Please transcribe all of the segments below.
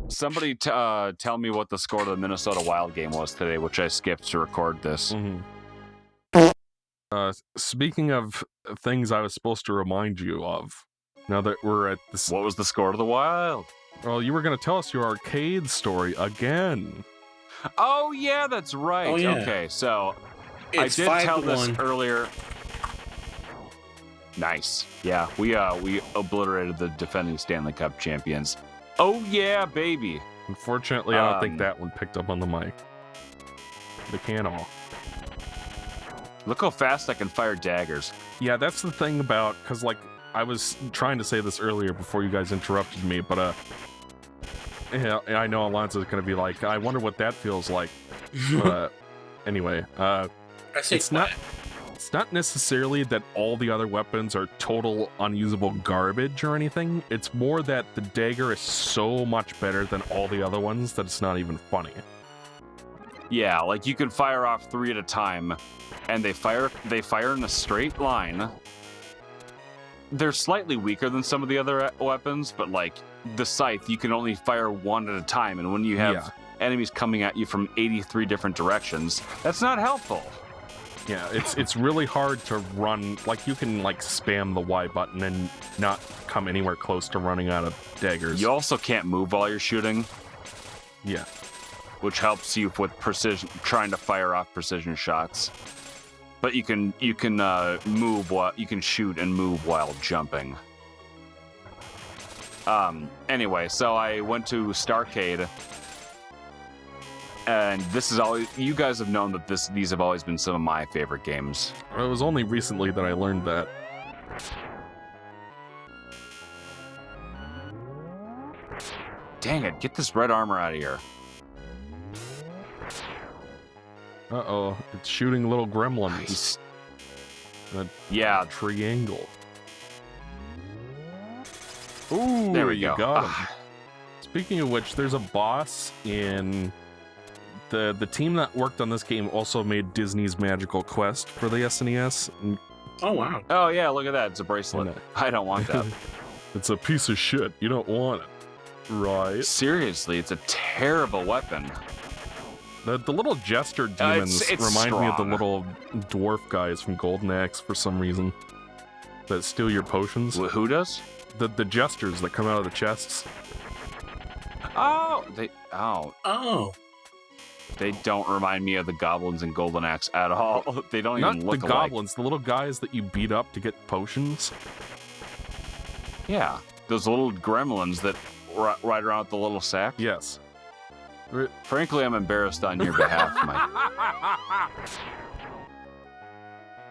Somebody tell me what the score of the Minnesota Wild game was today, which I skipped to record this. Speaking of things I was supposed to remind you of, now that we're at this... What was the score of the Wild? Well, you were going to tell us your arcade story again. Oh, yeah, that's right. Oh, yeah. Okay, so It's I did tell 5-1. this earlier. Nice. Yeah, we obliterated the defending Stanley Cup champions. Oh, yeah, baby. Unfortunately, I don't think that one picked up on the mic. They can't all. Look how fast I can fire daggers. Yeah, that's the thing about... Because, like, I was trying to say this earlier before you guys interrupted me, but, yeah, I know Alonso's going to be like, I wonder what that feels like. But, anyway, it's not necessarily that all the other weapons are total unusable garbage or anything. It's more that the dagger is so much better than all the other ones that it's not even funny. Yeah, like you can fire off 3 at a time, and they fire in a straight line. They're slightly weaker than some of the other weapons, but like the scythe, you can only fire 1 at a time, and when you have enemies coming at you from 83 different directions, that's not helpful. Yeah, it's really hard to run. Like, you can like spam the Y button and not come anywhere close to running out of daggers. You also can't move while you're shooting. Yeah. Which helps you with precision, trying to fire off precision shots. But you can move while you can shoot and move while jumping. Anyway, so I went to Starcade, and this is always, you guys have known that these have always been some of my favorite games. It was only recently that I learned that. Dang it, get this red armor out of here. Uh-oh, it's shooting little gremlins. Yeah. Triangle. Ooh, there we go. go. Got him. Speaking of which, there's a boss in... The team that worked on this game also made Disney's Magical Quest for the SNES. Oh, wow. Oh, yeah, look at that. It's a bracelet. I don't want that. It's a piece of shit. You don't want it. Right? Seriously, it's a terrible weapon. The little jester demons it's remind me of the strong. little dwarf guys from Golden Axe for some reason. That steal your potions. Who does? The jesters that come out of the chests. Oh, they don't remind me of the goblins in Golden Axe at all. They don't Not even look the alike. goblins, the little guys that you beat up to get potions. Yeah, those little gremlins that ride around with the little sack. Yes. Frankly, I'm embarrassed on your behalf, Mike.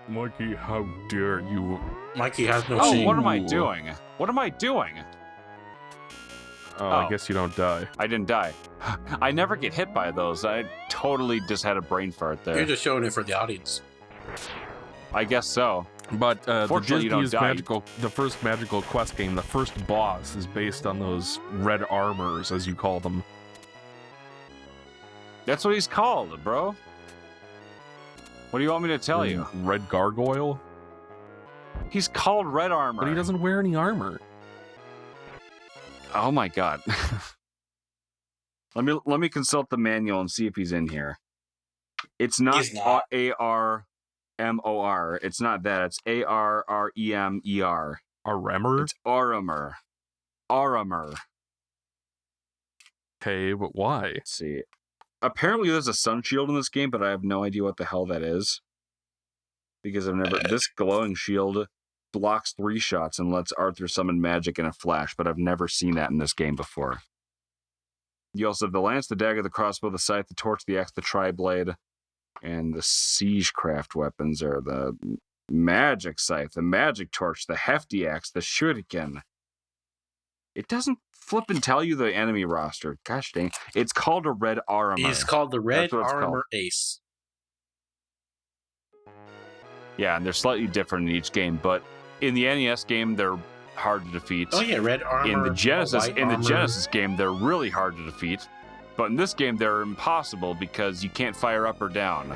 Mikey, how dare you? Mikey has no Oh, shame. what am I doing? What am I doing? Oh, I guess you don't die. I didn't die. I never get hit by those. I totally just had a brain fart there. You're just showing it for the audience. I guess so. But the Fortunately, you don't Disney's die. the first Magical Quest game, the first boss is based on those red armors, as you call them. That's what he's called, bro. What do you want me to tell you? Red Gargoyle? He's called Red Armor. But he doesn't wear any armor. Oh my god. Let me consult the manual and see if he's in here. It's not A-R-M-O-R. It's not that. It's A-R-R-E-M-E-R. Armor? It's Auramer. Auramer. Okay, but why? Let's see. Apparently there's a sun shield in this game, but I have no idea what the hell that is. Because I've never... This glowing shield blocks 3 shots and lets Arthur summon magic in a flash, but I've never seen that in this game before. You also have the lance, the dagger, the crossbow, the scythe, the torch, the axe, the tri-blade, and the siegecraft weapons are the magic scythe, the magic torch, the hefty axe, the shuriken. It doesn't flip and tell you the enemy roster. Gosh dang. It's called a Red Armor. He's called the Red That's what it's Armor called. Ace. Yeah, and they're slightly different in each game, but in the NES game, they're hard to defeat. Oh yeah, Red Armor. In the Genesis, White Armor. game, they're really hard to defeat. But in this game, they're impossible because you can't fire up or down.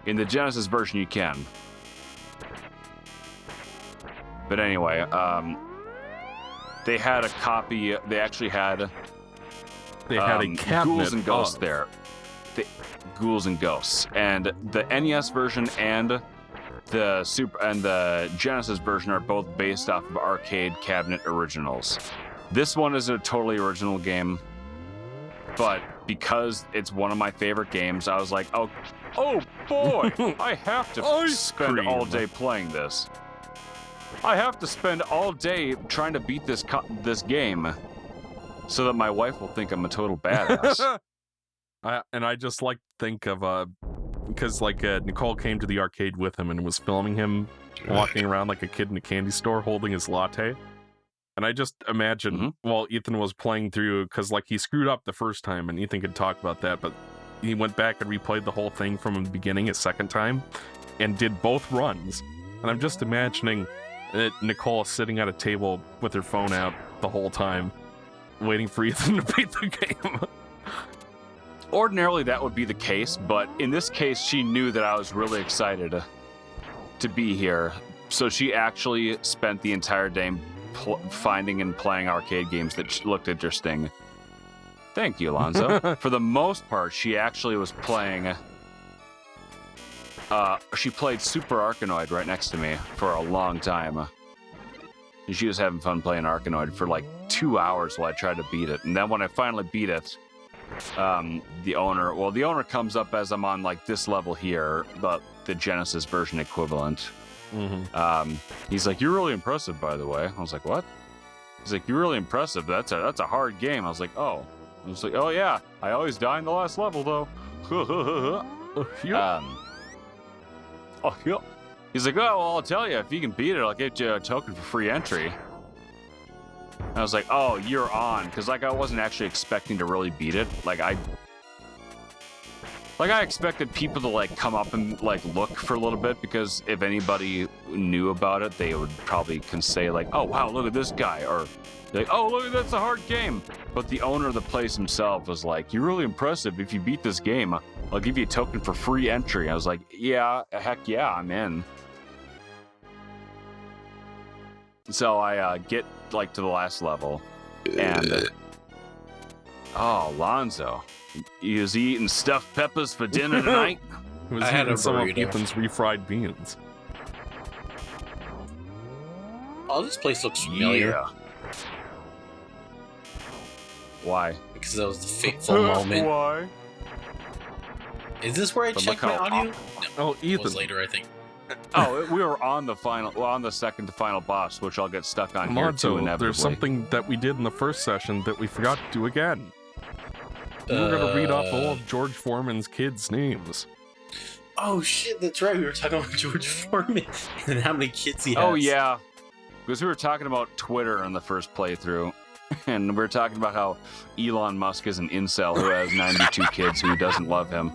In the Genesis version, you can. But anyway, they had a copy. They actually had They had a cabinet Ghouls and Ghosts of- there. Ghouls and Ghosts, and the NES version and the Genesis version are both based off of arcade cabinet originals. This one is a totally original game, but because it's one of my favorite games, I was like, oh boy, I have to Ice spend cream. all day playing this. I have to spend all day trying to beat this game, so that my wife will think I'm a total badass. I just like to think of because Nicole came to the arcade with him and was filming him walking around like a kid in a candy store holding his latte. And I just imagine while Ethan was playing through, because he screwed up the first time, and Ethan could talk about that, but he went back and replayed the whole thing from the beginning a second time and did both runs. And I'm just imagining that Nicole sitting at a table with her phone out the whole time, waiting for Ethan to beat the game. Ordinarily, that would be the case, but in this case, she knew that I was really excited to be here. So she actually spent the entire day finding and playing arcade games that looked interesting. Thank you, Alonzo. For the most part, she actually was playing... she played Super Arkanoid right next to me for a long time. And she was having fun playing Arkanoid for 2 hours while I tried to beat it. And then when I finally beat it, the owner comes up as I'm on this level here, but the Genesis version equivalent. He's like, "You're really impressive, by the way." I was like, "What?" He's like, "You're really impressive. That's a hard game." I was like, "Oh." I was like, "Oh yeah, I always die in the last level though." Oh yeah. He's like, "Oh well, I'll tell you, if you can beat it, I'll get you a token for free entry." I was like, "Oh, you're on," because I wasn't actually expecting to really beat it. I expected people to come up and look for a little bit, because if anybody knew about it, they would probably can say "Oh wow, look at this guy," or "Oh look, that's a hard game." But the owner of the place himself was like, "You're really impressive. If you beat this game, I'll give you a token for free entry." I was like, "Yeah, heck yeah, I'm in." So I get to the last level, and Lonzo, he was eating stuffed peppers for dinner tonight. He was I had eating a some of burrito. Ethan's refried beans. Oh, this place looks familiar. Yeah. Why? Because that was the fateful moment. Why? Is this where I But checked look my how- audio? Oh, It Ethan. was later, I think. We were on the second to final boss, which I'll get stuck on here too Alonzo, inevitably. there's something that we did in the first session that we forgot to do again. We were going to read off all of George Foreman's kids' names. Oh shit, that's right. We were talking about George Foreman and how many kids he has. Oh yeah, because we were talking about Twitter in the first playthrough, and we were talking about how Elon Musk is an incel who has 92 kids who doesn't love him.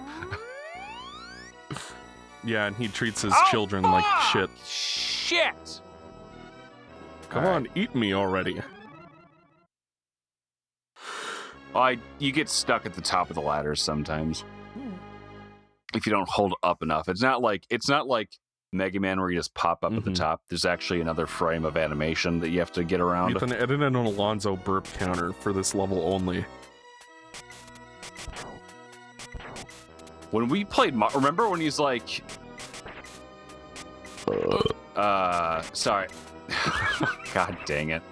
Yeah, and he treats his children like shit. Shit! Come on, eat me already. You get stuck at the top of the ladders sometimes if you don't hold up enough. It's not like Mega Man where you just pop up at the top. There's actually another frame of animation that you have to get around. Ethan, edit an Alonzo burp counter for this level only. When we played, remember when he's like, sorry. God dang it.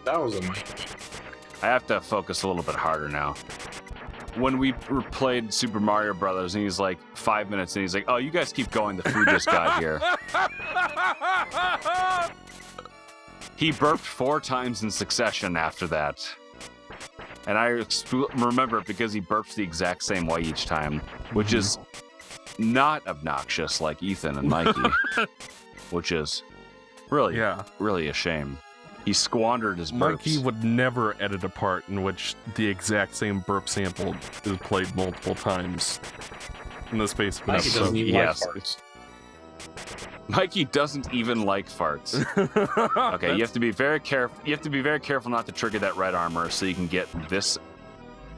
That was a Mikey. I have to focus a little bit harder now. When we played Super Mario Brothers, and he's like 5 minutes, and he's like, "Oh, you guys keep going. The food just got here." He burped 4 times in succession after that, and I remember it because he burps the exact same way each time, which is not obnoxious like Ethan and Mikey, which is really a shame. He squandered his burps. Mikey would never edit a part in which the exact same burp sample is played multiple times in the space of an Mikey episode. doesn't even Yes. like farts. Mikey doesn't even like farts. Okay, you have to be very careful. You have to be very careful not to trigger that red armor, so you can get this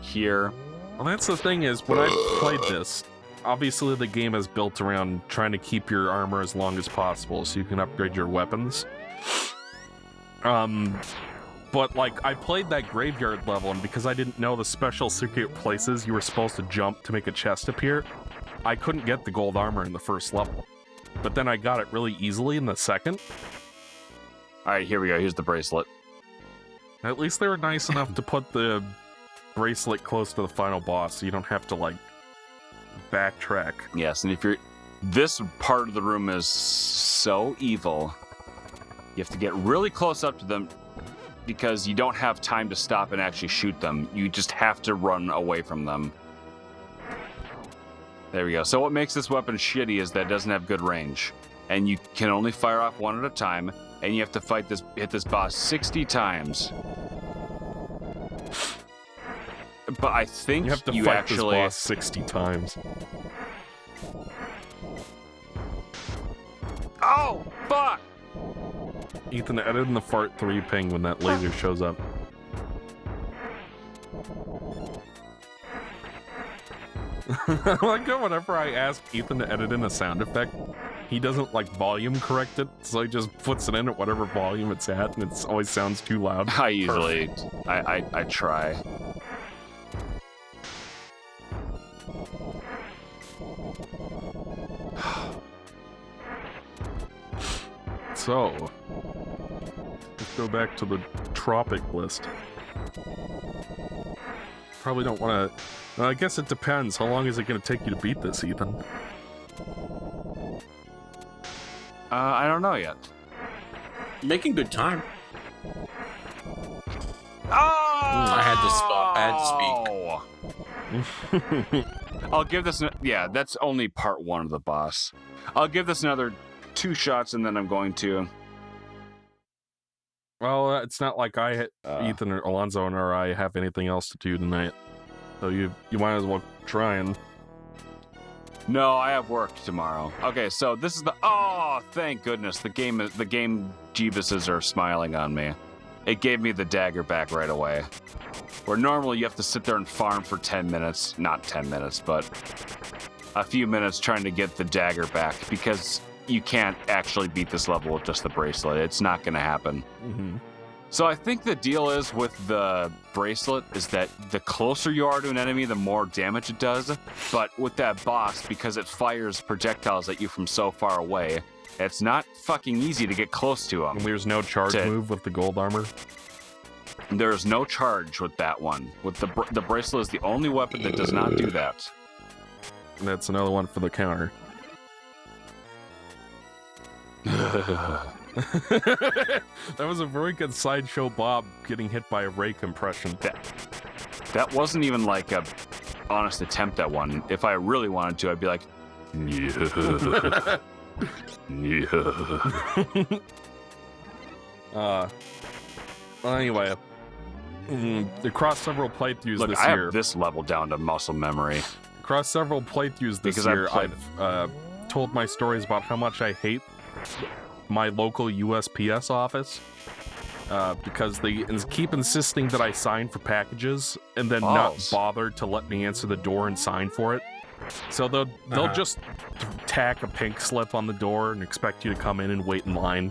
here. Well, that's the thing is, when I played this, obviously the game is built around trying to keep your armor as long as possible so you can upgrade your weapons. But, like, I played that graveyard level, and because I didn't know the special secret places you were supposed to jump to make a chest appear, I couldn't get the gold armor in the first level. But then I got it really easily in the second. Alright, here we go. Here's the bracelet. At least they were nice enough to put the bracelet close to the final boss, so you don't have to, like, backtrack. Yes, and if you're... This part of the room is so evil. You have to get really close up to them because you don't have time to stop and actually shoot them. You just have to run away from them. There we go. So what makes this weapon shitty is that it doesn't have good range. And you can only fire off one at a time, and you have to hit this boss 60 times. But I think you have to fight this boss 60 times. Oh, fuck! Ethan, edit in the fart 3 ping when that laser shows up. I like how whenever I ask Ethan to edit in a sound effect, he doesn't, like, volume correct it, so he just puts it in at whatever volume it's at, and it always sounds too loud. I usually... I try. So, let's go back to the tropic list. Probably don't want to... I guess it depends. How long is it going to take you to beat this, Ethan? I don't know yet. Making good time. Oh! I had to speak. I'll give this... Yeah, that's only part 1 of the boss. I'll give this another 2 shots, and then I'm going to... Well, it's not like Ethan or Alonzo or I have anything else to do tonight. So you might as well try and... No, I have work tomorrow. Okay, so this is the... Oh, thank goodness. The game Jeebuses are smiling on me. It gave me the dagger back right away. Where normally you have to sit there and farm for 10 minutes. Not 10 minutes, but a few minutes trying to get the dagger back because you can't actually beat this level with just the bracelet. It's not going to happen. Mm-hmm. So I think the deal is with the bracelet is that the closer you are to an enemy, the more damage it does. But with that boss, because it fires projectiles at you from so far away, it's not fucking easy to get close to him. And there's no charge move with the gold armor? There's no charge with that one. With the bracelet is the only weapon that does not do that. And that's another one for the counter. That was a very good Sideshow Bob getting hit by a ray compression. That wasn't even like a honest attempt at one. If I really wanted to, I'd be like, yeah. Yeah. Well, anyway, across several playthroughs Look, this I year. have this level down to muscle memory. Across several playthroughs this Because year, I've told my stories about how much I hate my local USPS office because they keep insisting that I sign for packages and then not bother to let me answer the door and sign for it. So they'll just tack a pink slip on the door and expect you to come in and wait in line.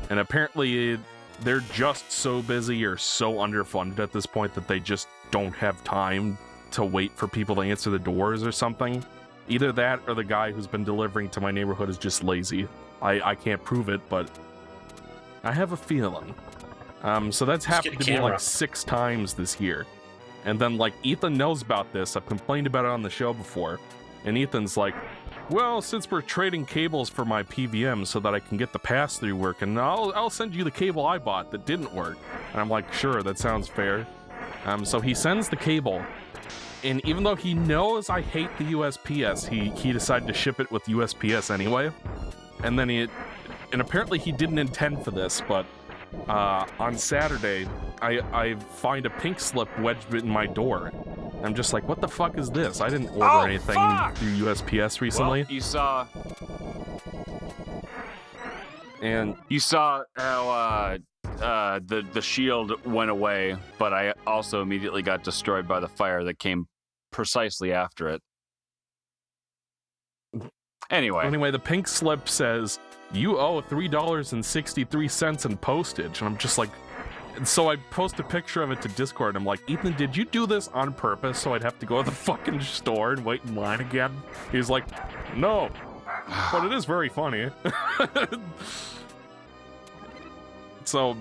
And apparently they're just so busy or so underfunded at this point that they just don't have time to wait for people to answer the doors or something. Either that or the guy who's been delivering to my neighborhood is just lazy. I can't prove it, but I have a feeling. So that's happened to me like 6 times this year. And then, like, Ethan knows about this. I've complained about it on the show before. And Ethan's like, well, since we're trading cables for my PVM so that I can get the pass-through working, I'll send you the cable I bought that didn't work. And I'm like, sure, that sounds fair. So he sends the cable. And even though he knows I hate the USPS, he decided to ship it with USPS anyway. And then and apparently he didn't intend for this, but on Saturday, I find a pink slip wedged in my door. I'm just like, what the fuck is this? I didn't order anything through USPS recently. Well, you saw how the shield went away, but I also immediately got destroyed by the fire that came precisely after it. Anyway, the pink slip says, you owe $3.63 in postage. And I'm just like, And so I post a picture of it to Discord. I'm like, Ethan, did you do this on purpose so I'd have to go to the fucking store and wait in line again? He's like, no, but it is very funny. So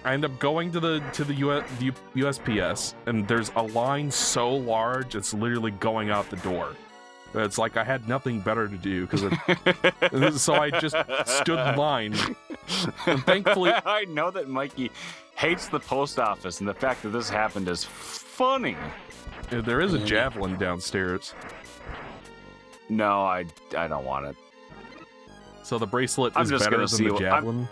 I end up going to the USPS, and there's a line so large it's literally going out the door. It's like I had nothing better to do so I just stood in line. And thankfully, I know that Mikey hates the post office, and the fact that this happened is funny. There is a javelin downstairs. No, I don't want it. So the bracelet is better than the javelin.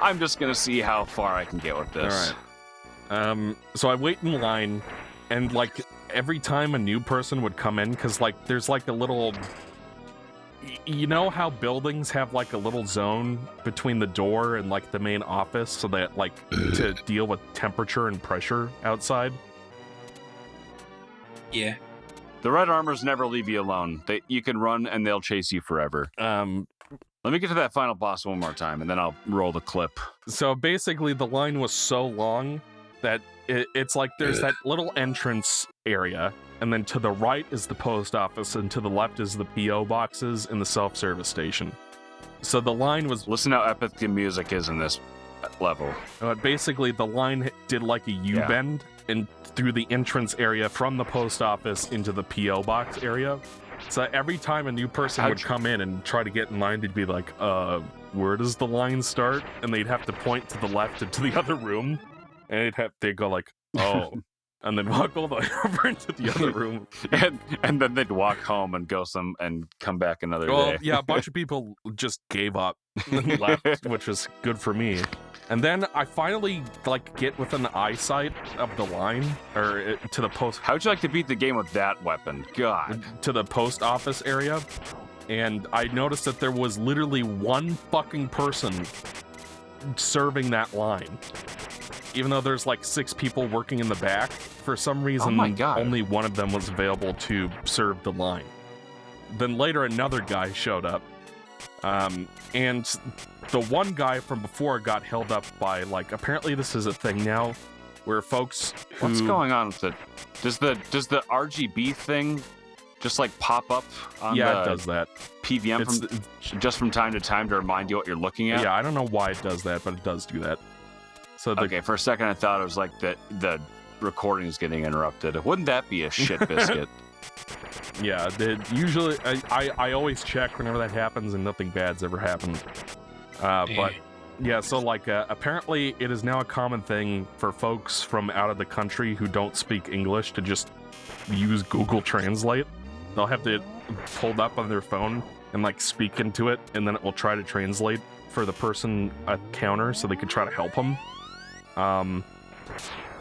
I'm just gonna see how far I can get with this. All right. So I wait in line, and like every time a new person would come in, because like there's like a little. You know how buildings have like a little zone between the door and like the main office, so that like to deal with temperature and pressure outside? Yeah. The red armors never leave you alone. You can run and they'll chase you forever. Let me get to that final boss one more time, and then I'll roll the clip. So basically, the line was so long that it's like there's that little entrance area, and then to the right is the post office, and to the left is the P.O. boxes and the self-service station. So the line was... Listen how epic the music is in this level. Basically, the line did like a U-bend and through the entrance area from the post office into the P.O. box area. So every time a new person would come in and try to get in line, they'd be like, where does the line start? And they'd have to point to the left into the other room. And they'd go like, oh, and then walk all the way over into the other room. and then they'd walk home and and come back another day. Yeah, a bunch of people just gave up and left, which was good for me. And then I finally like get within the eyesight of the line, or to the post. How'd you like to beat the game with that weapon? God. To the post office area, and I noticed that there was literally one fucking person serving that line. Even though there's like 6 people working in the back, for some reason, only one of them was available to serve the line. Then later, another guy showed up. And the one guy from before got held up by, like, apparently this is a thing now, where folks who... What's going on with it? Does the RGB thing just, like, pop up on it does that. PVM just from time to time to remind you what you're looking at? Yeah, I don't know why it does that, but it does do that. So okay, for a second I thought it was like the recording is getting interrupted. Wouldn't that be a shit biscuit? Yeah, usually I always check whenever that happens, and nothing bad's ever happened. But yeah, so like apparently it is now a common thing for folks from out of the country who don't speak English to just use Google Translate. They'll have it pulled up on their phone and like speak into it, and then it will try to translate for the person at counter so they can try to help them.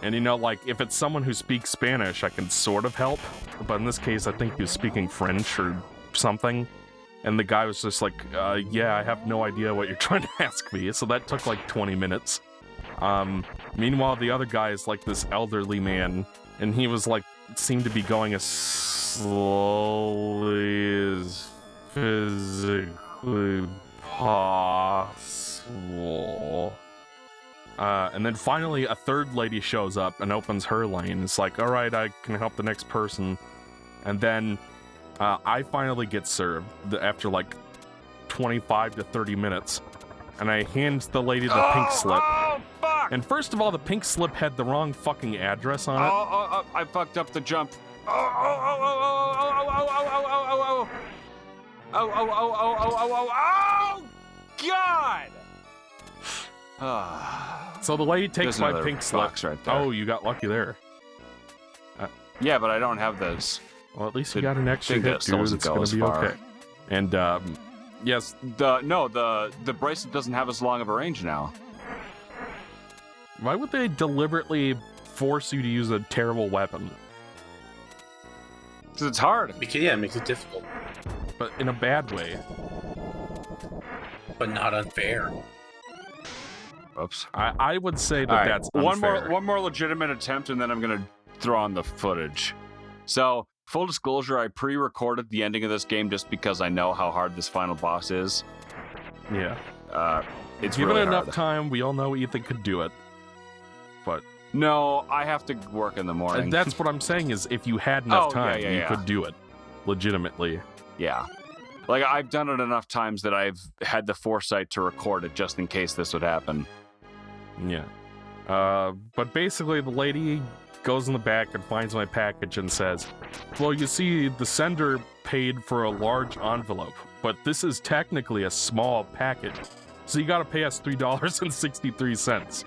And you know, like, if it's someone who speaks Spanish, I can sort of help, but in this case, I think he was speaking French or something, and the guy was just like, yeah, I have no idea what you're trying to ask me, so that took like 20 minutes. Meanwhile, the other guy is like this elderly man, and he was like, seemed to be going as slowly as physically possible. And then finally, a third lady shows up and opens her lane. It's like, all right, I can help the next person. And then I finally get served after like 25 to 30 minutes. And I hand the lady the pink slip. Oh, fuck! And first of all, the pink slip had the wrong fucking address on it. I fucked up the jump. God! So the lady takes my pink slip. Right there. Oh, you got lucky there. Yeah, but I don't have those. Well, at least you got an extra hit, dude. It's gonna be okay. And yes, the bracelet doesn't have as long of a range now. Why would they deliberately force you to use a terrible weapon? Because it's hard. Because it makes it difficult. But in a bad way. But not unfair. Oops. I would say that that's unfair. One more legitimate attempt, and then I'm gonna throw on the footage. So, full disclosure, I pre-recorded the ending of this game just because I know how hard this final boss is. Yeah. It's Given really enough hard. time, we all know Ethan could do it. But No, I have to work in the morning. and that's what I'm saying is if you had enough time, you could do it. Legitimately. Yeah. Like, I've done it enough times that I've had the foresight to record it just in case this would happen. Yeah. But basically, the lady goes in the back and finds my package and says, well, you see, the sender paid for a large envelope, but this is technically a small package. So you gotta pay us $3.63.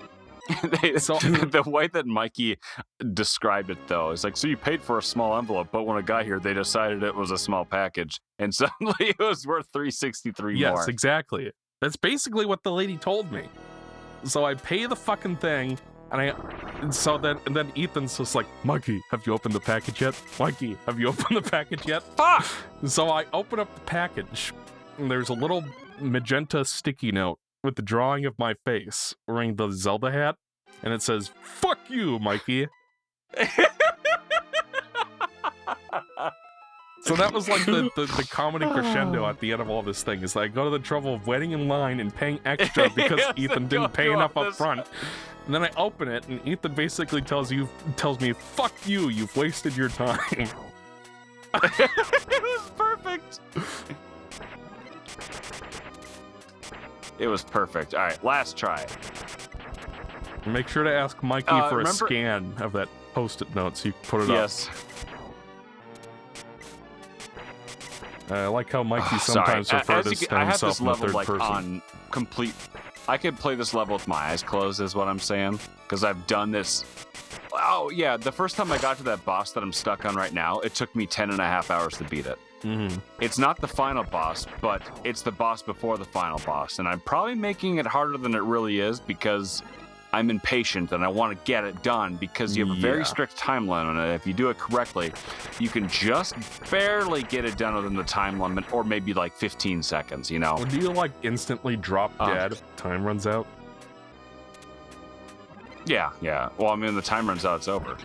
So the way that Mikey described it, though, is like, so you paid for a small envelope, but when it got here, they decided it was a small package, and suddenly it was worth $3.63 more. Yes, exactly. That's basically what the lady told me. So I pay the fucking thing, and then Ethan's just like, Mikey, have you opened the package yet? Mikey, have you opened the package yet? Fuck! So I open up the package, and there's a little magenta sticky note with the drawing of my face wearing the Zelda hat, and it says, fuck you, Mikey. So that was like the comedy crescendo at the end of all this thing, is that I go to the trouble of waiting in line and paying extra because Ethan didn't pay enough up front. And then I open it, and Ethan basically tells me, fuck you, you've wasted your time. It was perfect. It was perfect. All right, last try. Make sure to ask Mikey for a scan of that post-it note so you can put it up. Yes. I like how Mikey sometimes refers to himself in the third person. On complete. I could play this level with my eyes closed, is what I'm saying, because I've done this. Oh yeah, the first time I got to that boss that I'm stuck on right now, it took me 10.5 hours to beat it. Mm-hmm. It's not the final boss, but it's the boss before the final boss, and I'm probably making it harder than it really is because I'm impatient and I want to get it done, because you have a very strict time limit on it. If you do it correctly, you can just barely get it done within the time limit, or maybe like 15 seconds, you know? Or do you like instantly drop dead if time runs out? Yeah. Well, I mean, the time runs out, it's over.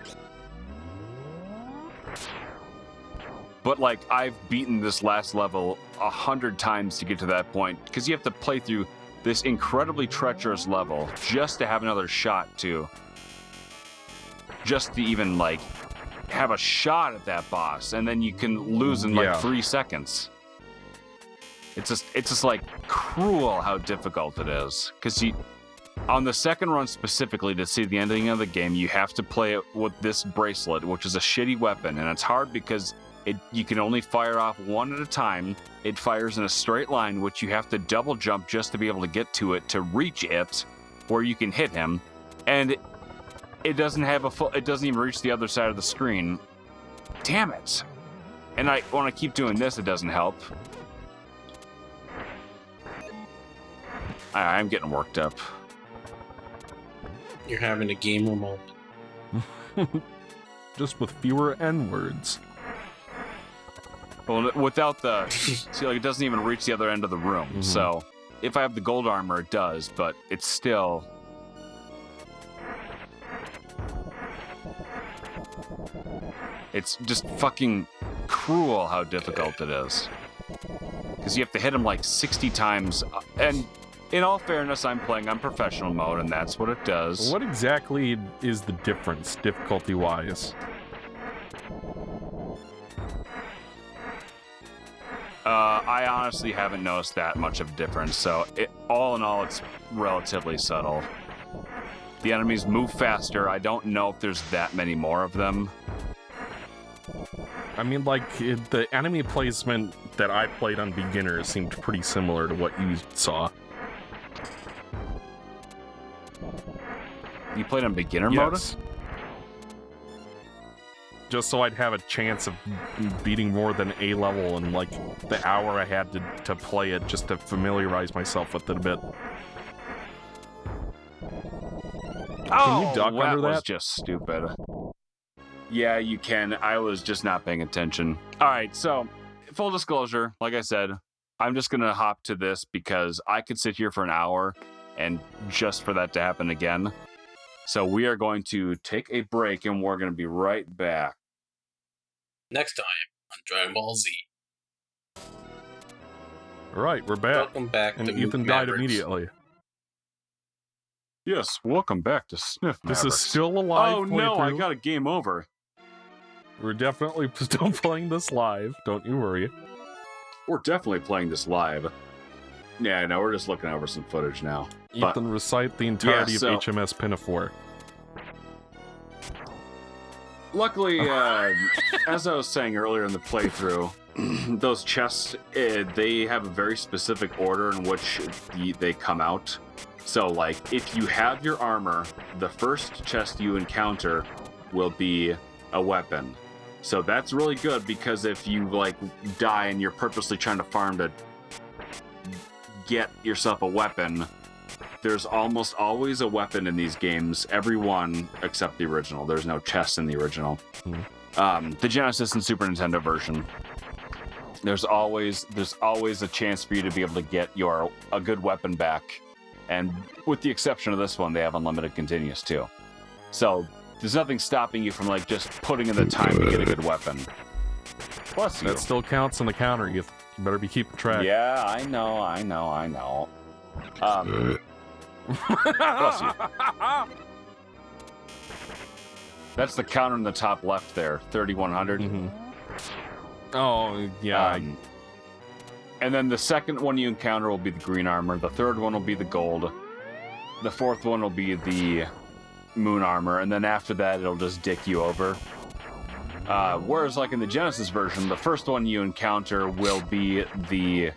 But like, I've beaten this last level 100 times to get to that point, because you have to play through this incredibly treacherous level just to have another shot to even like have a shot at that boss, and then you can lose in like 3 seconds. It's just like cruel how difficult it is, because on the second run specifically, to see the ending of the game, you have to play it with this bracelet, which is a shitty weapon, and it's hard because you can only fire off one at a time. It fires in a straight line, which you have to double jump just to be able to get to it to reach it, where you can hit him, and it doesn't have it doesn't even reach the other side of the screen. Damn it! And when I keep doing this, it doesn't help. I'm getting worked up. You're having a gamer moment. Just with fewer N-words. Well, without the... see, like, it doesn't even reach the other end of the room. Mm-hmm. So, if I have the gold armor, it does, but it's still... It's just fucking cruel how difficult it is. Because you have to hit him like 60 times, and in all fairness, I'm playing on professional mode, and that's what it does. What exactly is the difference, difficulty-wise? I honestly haven't noticed that much of a difference, so all in all, it's relatively subtle. The enemies move faster. I don't know if there's that many more of them. I mean, like, the enemy placement that I played on beginner seemed pretty similar to what you saw. You played on beginner mode? Just so I'd have a chance of beating more than A level in, like, the hour I had to play it, just to familiarize myself with it a bit. Can you duck under that? Was just stupid. Yeah, you can. I was just not paying attention. All right, so, full disclosure, like I said, I'm just going to hop to this because I could sit here for an hour and just for that to happen again. So we are going to take a break, and we're going to be right back. Next time on Dragon Ball Z. All right, we're back. Welcome back and to Ethan Mavericks. died immediately. Yes, welcome back to Sniff This Mavericks. is still a live Oh no, I playthrough. got a game over. We're definitely still playing this live. Don't you worry. We're definitely playing this live. Yeah, no, we're just looking over some footage now. Ethan, recite the entirety so- of HMS Pinafore. Luckily, as I was saying earlier in the playthrough, those chests, they have a very specific order in which they come out. So, like, if you have your armor, the first chest you encounter will be a weapon. So that's really good, because if you, like, die and you're purposely trying to farm to get yourself a weapon, there's almost always a weapon in these games. Every one except the original. There's no chest in the original. The Genesis and Super Nintendo version. There's always a chance for you to be able to get a good weapon back. And with the exception of this one, they have unlimited continuous too. So there's nothing stopping you from like just putting in the time to get a good weapon. Plus you. That still counts on the counter. You better be keeping track. Yeah, I know. Bless you. That's the counter in the top left there, 3100. Mm-hmm. Oh, yeah. And then the second one you encounter will be the green armor. The third one will be the gold. The fourth one will be the moon armor. And then after that, it'll just dick you over. Whereas, like in the Genesis version, the first one you encounter will be the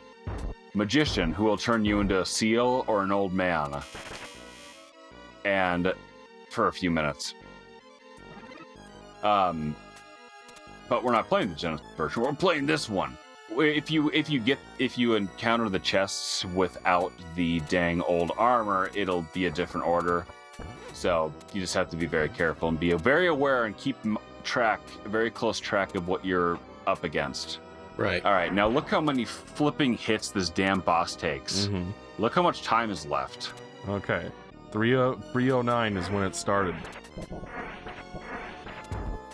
magician, who will turn you into a seal or an old man. And for a few minutes. But we're not playing the Genesis version. We're playing this one. If you encounter the chests without the dang old armor, it'll be a different order. So you just have to be very careful and be very aware and keep very close track of what you're up against. Right. All right, now look how many flipping hits this damn boss takes. Mm-hmm. Look how much time is left. Okay. 309 is when it started.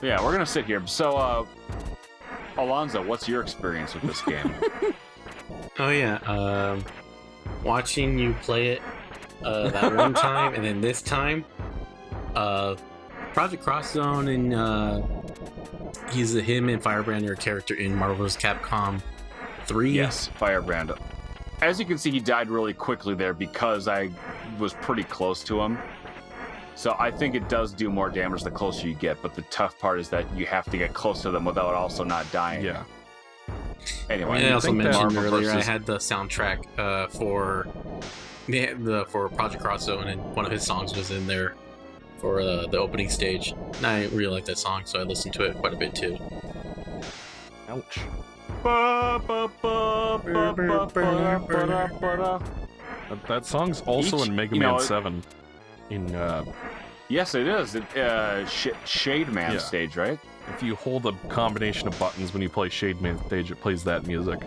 Yeah, we're gonna sit here. So, Alonzo, what's your experience with this game? Oh yeah. Watching you play it that one time, and then this time, Project Cross Zone, and him and Firebrand are a character in Marvel vs. Capcom 3. Yes, Firebrand. As you can see, he died really quickly there because I was pretty close to him. So I think it does do more damage the closer you get, but the tough part is that you have to get close to them without also not dying. Yeah. Anyway, And I also mentioned Marvel earlier versus- I had the soundtrack for Project Cross Zone, and one of his songs was in there for the opening stage. And I really like that song, so I listened to it quite a bit too. Ouch. That song's also in Mega Man 7. Yes, it is. Shade Man Yeah. stage, right? If you hold a combination of buttons when you play Shade Man stage, it plays that music.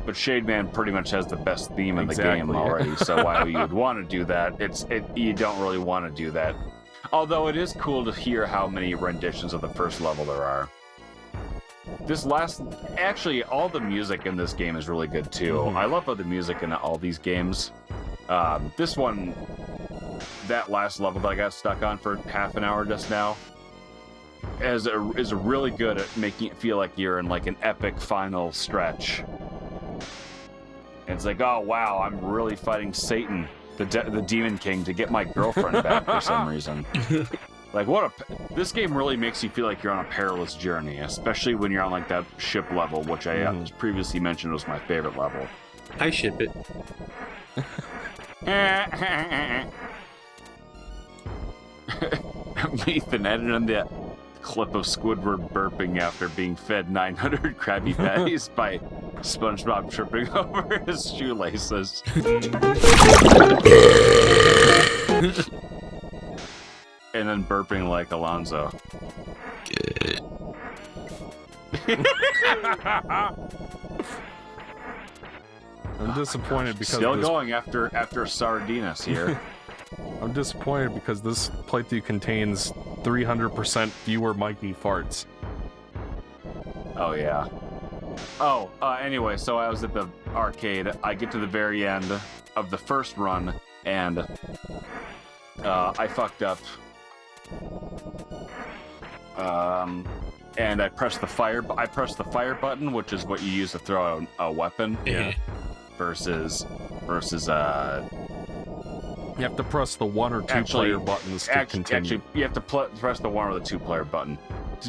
But Shade Man pretty much has the best theme in the game Exactly. already, so why you'd want to do that? You don't really want to do that. Although it is cool to hear how many renditions of the first level there are. Actually, all the music in this game is really good too. Mhm. I love all the music in all these games. This one, that last level that I got stuck on for half an hour just now, is really good at making it feel like you're in like an epic final stretch. And it's like, oh wow, I'm really fighting Satan, the Demon King, to get my girlfriend back for some reason. Like, this game really makes you feel like you're on a perilous journey, especially when you're on like that ship level, which I previously mentioned was my favorite level. I ship it. Ethan added in the clip of Squidward burping after being fed 900 Krabby Patties by SpongeBob tripping over his shoelaces. And then burping like Alonzo. I'm disappointed because Still this, going after Sardinas here. I'm disappointed because this playthrough contains 300% fewer Mikey farts. Oh yeah. Oh, anyway, so I was at the arcade. I get to the very end. of the first run, and I fucked up. And I pressed the fire button, which is what you use to throw out a weapon. Yeah. Versus You have to press the 1 or 2 player buttons to continue. Actually, you have to press the 1 or the 2 player button.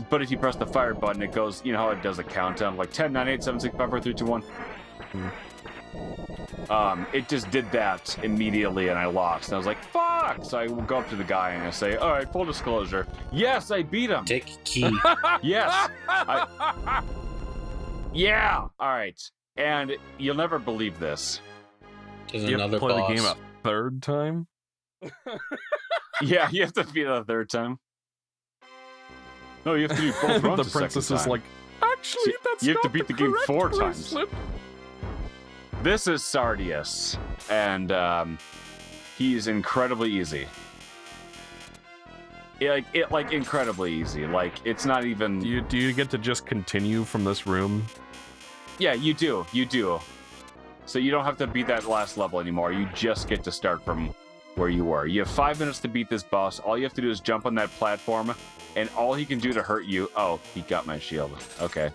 But if you press the fire button, it goes, you know how it does a countdown, like 10, 9, 8, 7, 6, 5, 4, 3, 2, 1? It just did that immediately, and I lost. And I was like, fuck! So I will go up to the guy and I say, all right, full disclosure. Yes, I beat him. Take key. Yes. Yeah. All right. And you'll never believe this. There's You have another to play boss. the game a third time? Yeah, you have to beat it a third time. No, you have to do both runs The princess is like, actually, that's you have to not beat the game correct 4 times. bracelet." This is Sardius, and he's incredibly easy. Incredibly easy. Like, it's not even... Do you get to just continue from this room? Yeah, you do. You do. So you don't have to beat that last level anymore. You just get to start from where you were. You have 5 minutes to beat this boss. All you have to do is jump on that platform, and all he can do to hurt you... Oh, he got my shield. Okay.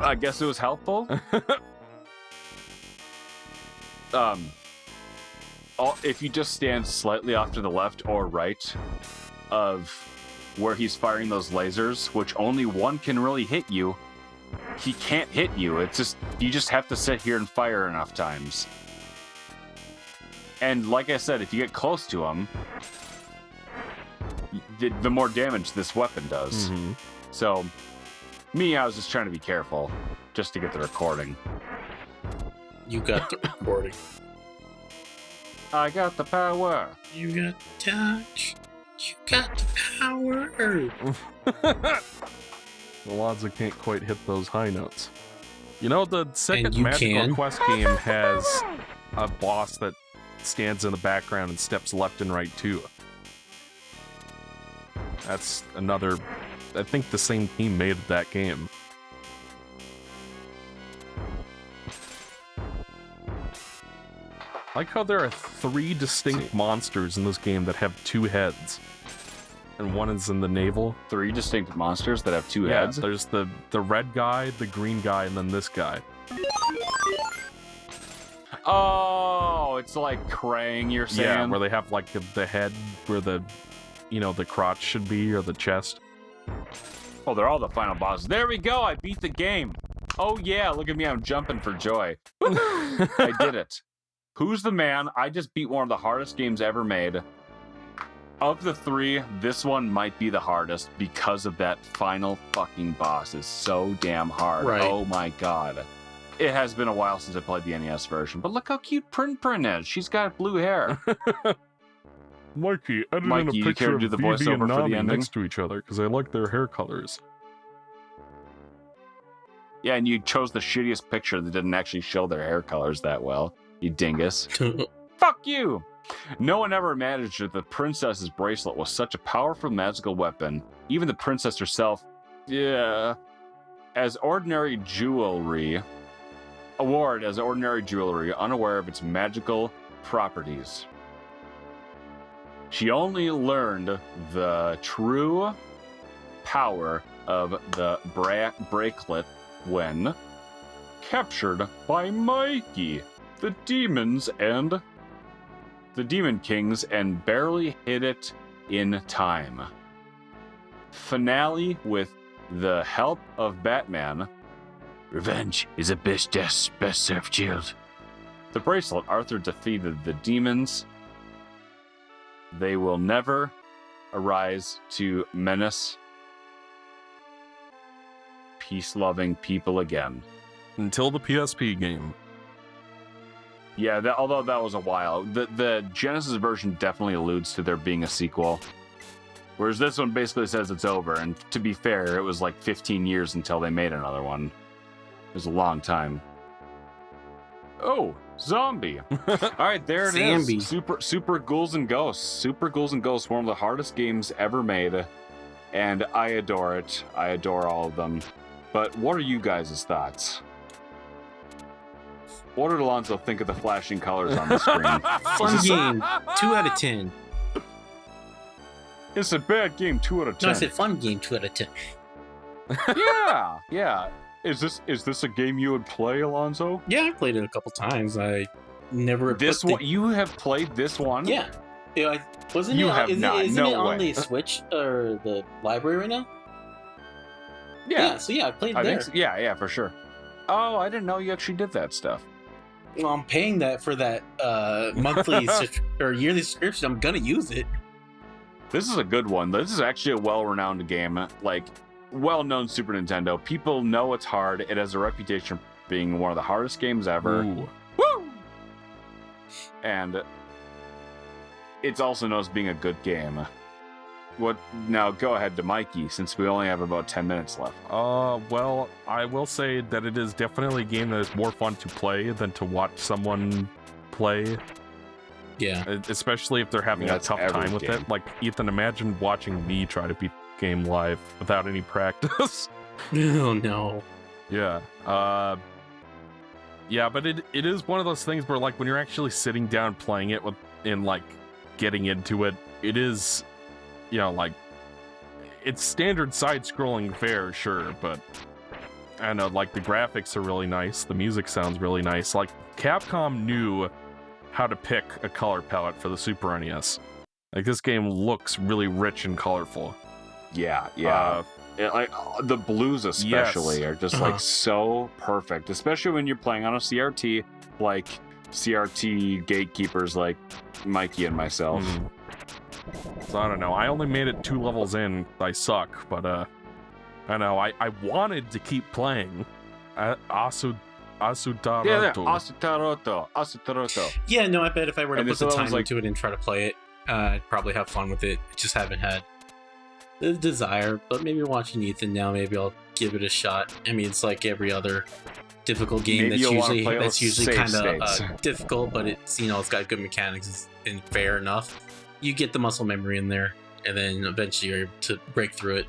I guess it was helpful. If you just stand slightly off to the left or right of where he's firing those lasers, which only one can really hit you, he can't hit you. It's just, you just have to sit here and fire enough times. And like I said, if you get close to him, the more damage this weapon does. Mm-hmm. So, I was just trying to be careful, just to get the recording. You got the recording. I got the power. You got touch. You got the power. Alonzo can't quite hit those high notes. You know, the second you Magical can. Quest game has a boss that stands in the background and steps left and right too. That's another... I think the same team made that game. I like how there are 3 distinct monsters in this game that have 2 heads. And one is in the navel. 3 distinct monsters that have 2 heads? There's the red guy, the green guy, and then this guy. Oh, it's like Krang, you're saying? Yeah, where they have like the head where the, the crotch should be, or the chest. Oh, they're all the final bosses. There we go, I beat the game. Oh yeah, look at me, I'm jumping for joy. I did it. Who's the man? I just beat one of the hardest games ever made. Of the 3, this one might be the hardest because of that final fucking boss. Is so damn hard. Right. Oh my god. It has been a while since I played the NES version, but look how cute Prin is. She's got blue hair. Mikey, edit in Mikey, a you picture care to of do the Vivi voiceover and for the Nami ending? next to each other, because I like their hair colors. Yeah, and you chose the shittiest picture that didn't actually show their hair colors that well. You dingus. Fuck you! No one ever imagined that the princess's bracelet was such a powerful magical weapon. Even the princess herself, as ordinary jewelry, unaware of its magical properties. She only learned the true power of the bracelet when captured by Mikey, the Demon Kings, and barely hit it in time. Finale with the help of Batman. Revenge is a best served shield. The bracelet, Arthur defeated the demons. They will never arise to menace peace-loving people again. Until the PSP game. Yeah, although that was a while. The Genesis version definitely alludes to there being a sequel. Whereas this one basically says it's over, and to be fair, it was like 15 years until they made another one. It was a long time. Oh, zombie. Alright, there it Zambi. is. Super Ghouls and Ghosts. Super Ghouls and Ghosts, one of the hardest games ever made. And I adore it. I adore all of them. But what are you guys' thoughts? What did Alonso think of the flashing colors on the screen? Fun game. 2 out of 10. It's a bad game. 2 out of 10. No, I said fun game. 2 out of 10. Yeah. Is this a game you would play, Alonso? Yeah, I played it a couple times. I never. This one, you have played this one? Yeah. Wasn't You it? have not. Isn't No it on way. the Switch or the library right now? Yeah. So I played it I there. think so. Yeah, for sure. Oh, I didn't know you actually did that stuff. Well, I'm paying that for that monthly or yearly subscription. I'm gonna use it. This is a good one. This is actually a well-renowned game. Like, well-known Super Nintendo. People know it's hard. It has a reputation for being one of the hardest games ever. Ooh. Woo! And it's also known as being a good game. Now go ahead to Mikey, since we only have about 10 minutes left. Well, I will say that it is definitely a game that is more fun to play than to watch someone play. Yeah. Especially if they're having a tough time with it. Like, Ethan, imagine watching me try to beat the game live without any practice. Oh no. Yeah. Yeah, but it is one of those things where, like, when you're actually sitting down playing it and like getting into it, it is, like, it's standard side-scrolling fare, sure, but I know, like, the graphics are really nice, the music sounds really nice. Like, Capcom knew how to pick a color palette for the Super NES. Like, this game looks really rich and colorful. Yeah. The blues especially are just like so perfect, especially when you're playing on a CRT, like CRT gatekeepers like Mikey and myself. So I don't know. I only made it 2 levels in. I suck, but I know. I wanted to keep playing. Asutaroto. Yeah, Asutaroto. Yeah, no, I bet if I were to And put this the other time one's into it and try to play it, I'd probably have fun with it. I just haven't had the desire, but maybe watching Ethan now, maybe I'll give it a shot. I mean, it's like every other difficult game Maybe you'll wanna play it that's with usually save kind of states. difficult, but it's it's got good mechanics and fair enough. You get the muscle memory in there, and then eventually you're able to break through it.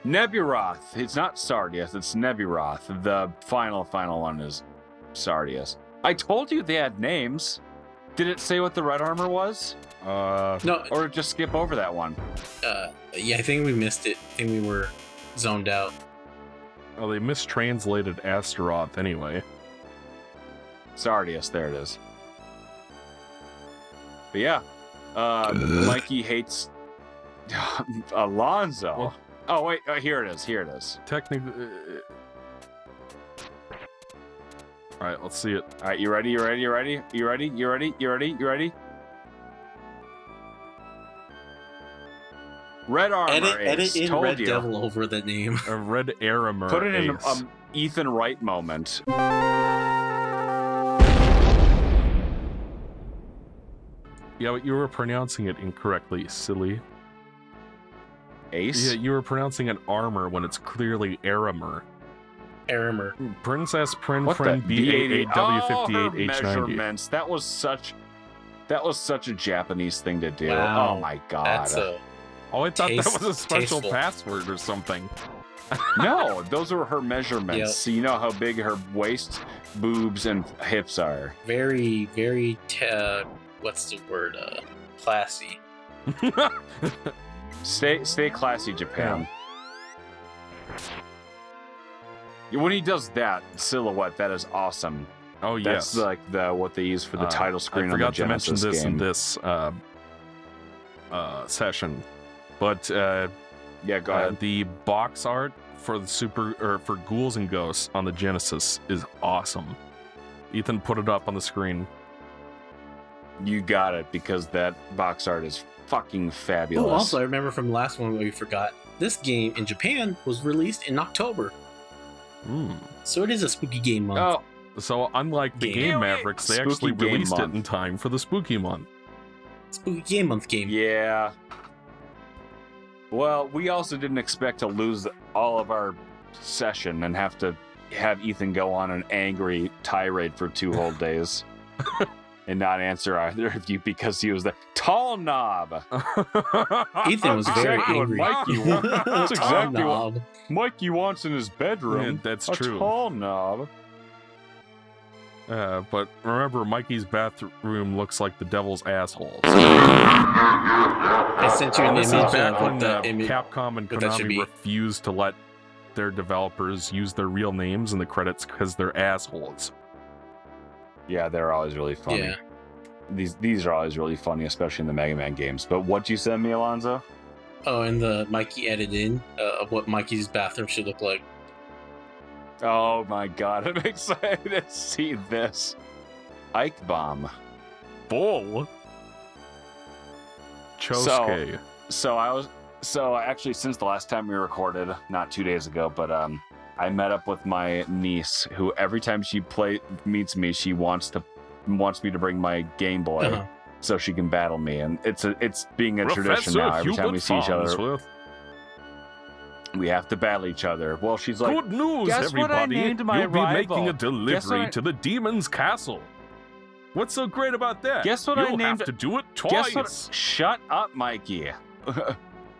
Neburoth. It's not Sardius, it's Neburoth. The final one is Sardius. I told you they had names. Did it say what the red armor was? No. Or just skip over that one? Yeah, I think we missed it. I think we were zoned out. Oh, they mistranslated Astaroth anyway. Sardius, there it is. But yeah, Mikey hates Alonso. Well, oh wait, here it is. Technically, all right, let's see it. All right, you ready? You ready? Red armor. Edit in told Red you. Devil over the name. A red Aramer. Put it in Ace. Ethan Wright moment. Yeah, but you were pronouncing it incorrectly, silly. Ace? Yeah, you were pronouncing it armor when it's clearly Aramer. Aramer. Princess Prin What Prin the B88 W58 her H90. measurements. That was such a Japanese thing to do. Wow. Oh my god. That's Oh, I thought that was a special tasteful. password or something. No, those are her measurements. Yep. So you know how big her waist, boobs, and hips are. very, very, what's the word? Classy. Stay classy, Japan. When he does that silhouette, that is awesome. Oh, That's yes. like what they use for the title screen I on the forgot to mention Genesis this in game. this session. But Yeah, go ahead. the box art for the for Ghouls and Ghosts on the Genesis is awesome. Ethan put it up on the screen. You got it, because that box art is fucking fabulous. Oh, also, I remember from the last one we forgot. This game in Japan was released in October, so it is a spooky game month. Oh, So unlike the Game. game Mavericks, they Spooky actually game released it month. in time for the spooky month. Spooky game month game. yeah. Well, we also didn't expect to lose all of our session and have to have Ethan go on an angry tirade for 2 whole days and not answer either of you because he was the tall knob. Ethan was very Exactly what angry. Mikey wants. That's exactly what Knob. Mikey wants in his bedroom. Yeah, that's a true. tall knob. But remember, Mikey's bathroom looks like the devil's asshole. I sent you an This image is back of when what the image. Capcom and what that should Konami be. refused to let their developers use their real names in the credits because they're assholes. Yeah, they're always really funny. Yeah. These are always really funny, especially in the Mega Man games. But what you send me, Alonzo? Oh, and the Mikey added in of what Mikey's bathroom should look like. Oh my god, I'm excited to see this. Ike Bomb. Bull. Chosuke. So actually, since the last time we recorded, not 2 days ago, but I met up with my niece, who every time she meets me, she wants me to bring my Game Boy so she can battle me, and it's being a tradition now. Every time we see each other, we have to battle each other. Well, she's like, good news, guess everybody! what I named my You'll be rival? making a Guess delivery what I- to the demon's castle. What's so great about that? Guess what I You'll named- have to do it Guess twice. what? Shut up, Mikey.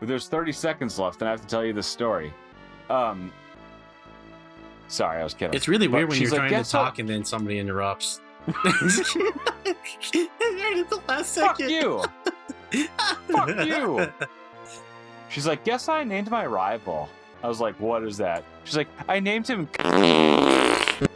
There's 30 seconds left, and I have to tell you this story. Sorry, I was kidding. It's really weird But when you're she's like, trying to "Guess what?" talk and then somebody interrupts. Right at the last Fuck second. you. Fuck you. She's like, guess I named my rival. I was like, what is that? She's like, I named him. And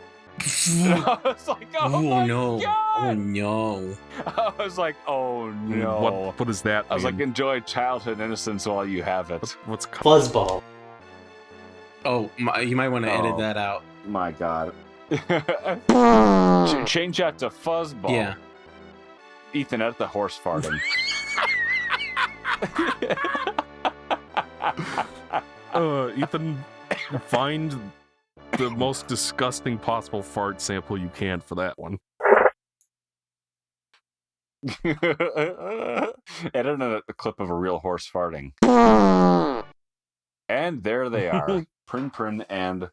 I was like, oh my no! God. Oh no! I was like, oh no. What does that mean? I was like, enjoy childhood innocence while you have it. What's Fuzzball. Oh, you might want to edit that out. My God. Change that to fuzzball. Yeah. Ethan, at the horse farting. Ethan, find the most disgusting possible fart sample you can for that one. Edit a clip of a real horse farting. And there they are. Prin and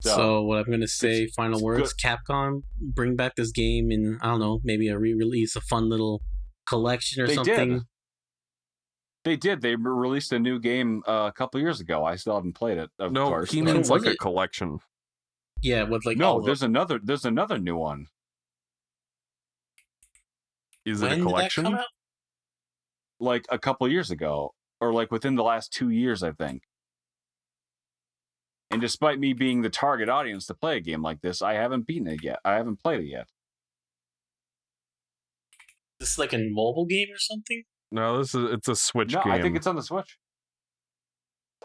So what I'm gonna say, final words. good. Capcom, bring back this game in, I don't know, maybe a re-release, a fun little collection or They something. did. They did. They released a new game a couple years ago. I still haven't played it, of No, course. he But means was like a it? collection. Yeah, with like No, all there's another new one. Is when it a did that collection? come out? Like a couple years ago. Or like within the last 2 years, I think. And despite me being the target audience to play a game like this, I haven't beaten it yet. I haven't played it yet. This is like a mobile game or something? No, it's a Switch No, game. I think it's on the Switch.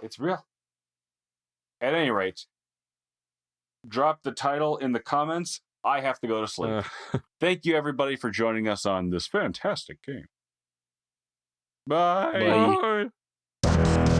It's real. At any rate, drop the title in the comments. I have to go to sleep. Thank you, everybody, for joining us on this fantastic game. Bye. Bye. Bye.